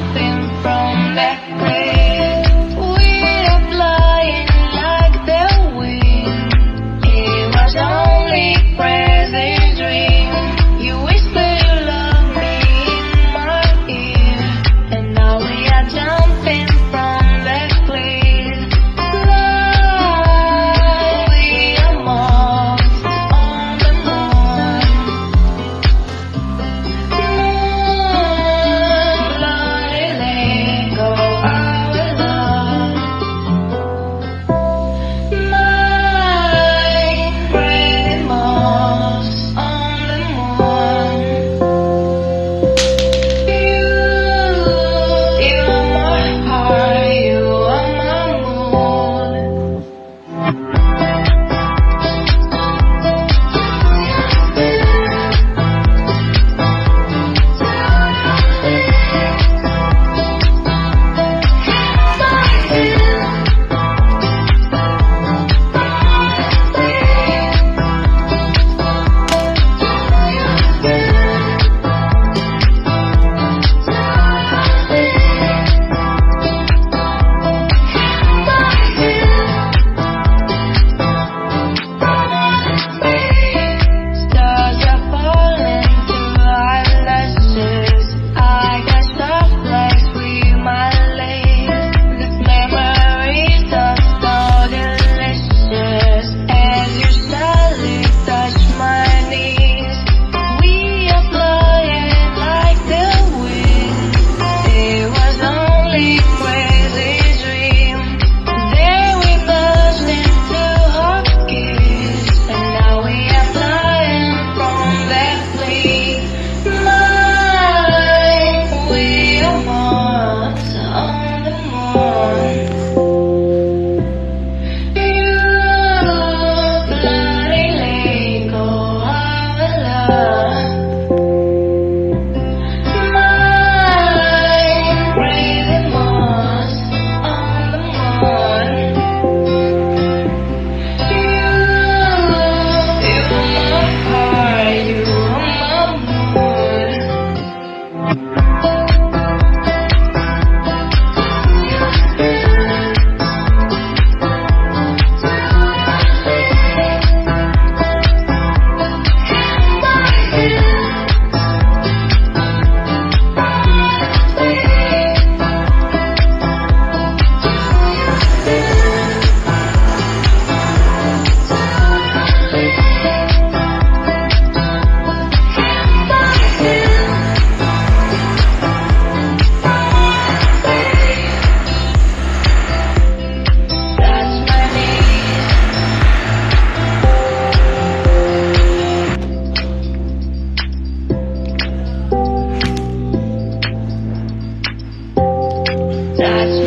jumping from that place. We are flying like the wind. It was only crazy dream. You whisper you love me in my ear, and now we are jumping from that place. Love, we are moths on the moon. Bloody let go our love. Mind breathing moths on the moon. You are my heart, you are my moon. Stars are falling through eyelashes. I got soft legs with my legs. These memories are so delicious as you slowly touch my knees. We are flying like the wind. It was only crazy dream. Then we burst into our kiss, and now we are flying from that place. Mine, we are moths on the moon. You bloody let go our love. Mind breathing moths on the moon. You are my heart, you are my moon. That's